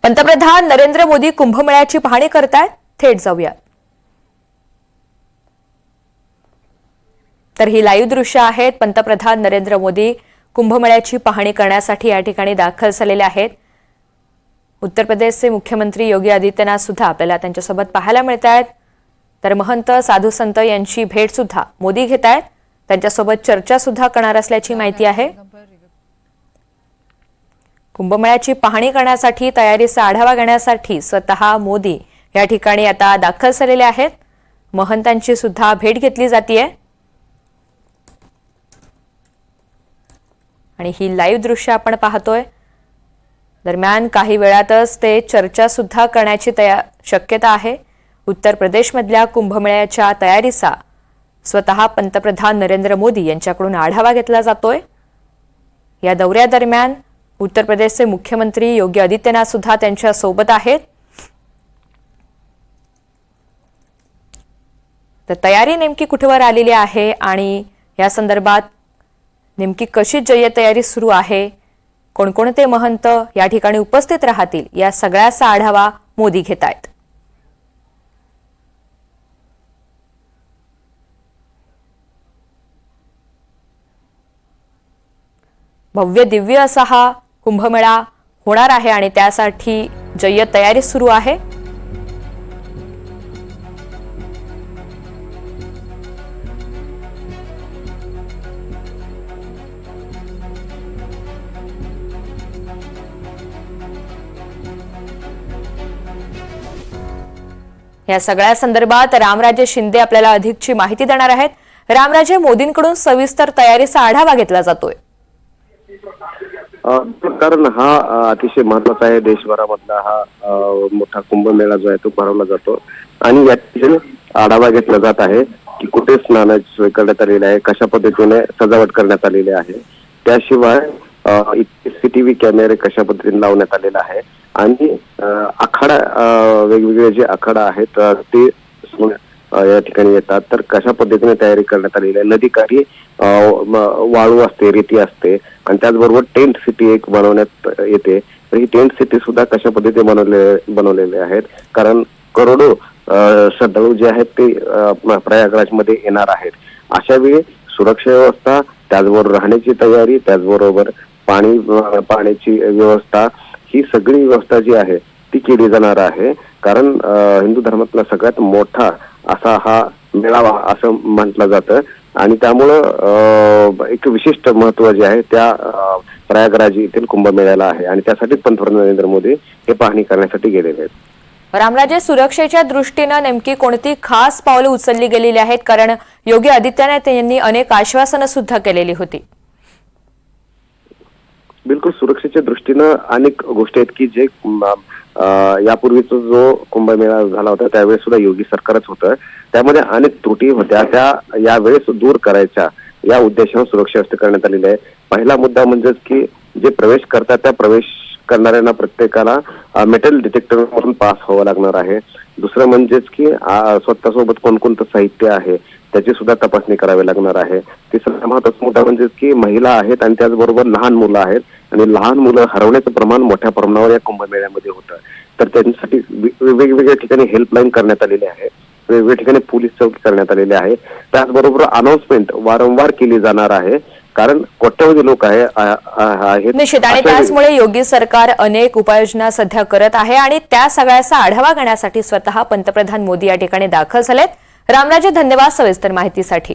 पंतप्रधान नरेंद्र मोदी कुंभमेळ्याची पाहणी करतायत. थेट जाऊया. तर ही लाईव्ह दृश्य आहेत. पंतप्रधान नरेंद्र मोदी कुंभमेळ्याची पाहणी करण्यासाठी या ठिकाणी दाखल झालेले आहेत. उत्तर प्रदेशचे मुख्यमंत्री योगी आदित्यनाथ सुद्धा आपल्याला त्यांच्यासोबत पाहायला मिळतात. तर महंत साधू संत यांची भेट सुद्धा मोदी घेतायत. त्यांच्यासोबत चर्चा सुद्धा करणार असल्याची माहिती आहे. कुंभमेळ्याची पाहणी करण्यासाठी तयारीचा आढावा घेण्यासाठी स्वतः मोदी या ठिकाणी आता दाखल झालेले आहेत. महंतांची सुद्धा भेट घेतली जातीये आणि ही लाईव्ह दृश्य आपण पाहतोय. दरम्यान काही वेळातच ते चर्चा सुद्धा करण्याची शक्यता आहे. उत्तर प्रदेशमधल्या कुंभमेळ्याच्या तयारीचा स्वतः पंतप्रधान नरेंद्र मोदी यांच्याकडून आढावा घेतला जातोय. या दौऱ्यादरम्यान उत्तर प्रदेशचे मुख्यमंत्री योगी आदित्यनाथ सुद्धा त्यांच्या सोबत आहेत. तर तयारी नेमकी कुठवर आलेली आहे आणि या संदर्भात नेमकी कशी जय्यत तयारी सुरू आहे, कोणकोणते महंत या ठिकाणी उपस्थित राहतील, या सगळ्याचा आढावा मोदी घेतायत. भव्य दिव्य असा हा कुंभमेळा होणार आहे आणि त्यासाठी जय्यत तयारी सुरू आहे. या सगळ्या संदर्भात रामराजे शिंदे आपल्याला अधिकची माहिती देणार आहेत. रामराजे, मोदींकडून सविस्तर तयारीचा आढावा घेतला जातोय. कारण हा अतिशय महत्वाचा आहे. देशभरामधला हा मोठा कुंभमेळा जो आहे तो भरवला जातो आणि याची आढावा घेतला जात आहे की कुठे स्नानाची सोय करण्यात आलेली आहे, कशा पद्धतीने सजावट करण्यात आलेली आहे, त्याशिवाय सीसीटीव्ही कॅमेरे कशा पद्धतीने लावण्यात आलेला आहे आणि आखाडा वेगवेगळे जे आखाडा आहेत ते या ठिकाणी येतात. तर कशा पद्धतीने तयारी करण्यात आलेली आहे. नदीकाठी वाळू असते, रेती असते आणि त्याचबरोबर टेंट सिटी एक बनवण्यात येते. तर ही टेंट सिटी सुद्धा कशा पद्धतीने बनवलेले आहेत, कारण करोडो श्रद्धाळू जे आहेत ते प्रयागराज मध्ये येणार आहेत. अशा वेळी सुरक्षा व्यवस्था, त्याचबरोबर राहण्याची तयारी, त्याचबरोबर पाण्याची व्यवस्था, ही सगळी व्यवस्था जी आहे ती केली जाणार आहे. कारण हिंदू धर्मातला सगळ्यात मोठा असा हा मेळावा असं म्हटलं जातं आणि त्यामुळं एक विशिष्ट महत्व जे आहे त्या प्रयागराज येथील कुंभमेळ्याला आहे आणि त्यासाठी पंतप्रधान नरेंद्र मोदी हे पाहणी करण्यासाठी गेलेले आहेत. रामराजे, सुरक्षेच्या दृष्टीनं नेमकी कोणती खास पावलं उचलली गेलेली आहेत? कारण योगी आदित्यनाथ यांनी अनेक आश्वासनं सुद्धा केलेली होती. बिलकुल, सुरक्षेच्या दृष्टीनं अनेक गोष्टी आहेत की जे यापूर्वीचा जो कुंभमेळा झाला होता त्यावेळेस सुद्धा योगी सरकारच होतं. त्यामध्ये अनेक त्रुटी होत्या, त्या यावेळेस दूर करायच्या या उद्देशाने सुरक्षा व्यवस्था करण्यात आलेली आहे. पहिला मुद्दा म्हणजेच की जे प्रवेश करतात त्या प्रवेश करणाऱ्यांना प्रत्येकाला मेटल डिटेक्टर मधून पास व्हावं लागणार आहे. दुसरं म्हणजेच की स्वतःसोबत कोणकोणतं साहित्य आहे त्याची सुद्धा तपासणी करावी लागणार आहे. तिसरा महत्वाचा मुद्दा म्हणजेच की महिला आहेत आणि त्याचबरोबर लहान मुलं आहेत आणि लहान मुलं हरवण्याचं प्रमाण मोठ्या प्रमाणावर या कुंभमेळ्यामध्ये होतं. तर त्यांच्यासाठी वेगवेगळ्या ठिकाणी हेल्पलाईन करण्यात आलेली आहे, वेगवेगळ्या ठिकाणी पोलीस चौकी करण्यात आलेली आहे. त्याचबरोबर अनाउन्समेंट वारंवार केली जाणार आहे, कारण कोट्यवधी लोक आहेत. निश्चित, आणि त्याचमुळे योगी सरकार अनेक उपाययोजना सध्या करत आहे आणि त्या सगळ्याचा आढावा घेण्यासाठी स्वतः पंतप्रधान मोदी या ठिकाणी दाखल झालेत. रामराजे, धन्यवाद सविस्तर माहितीसाठी.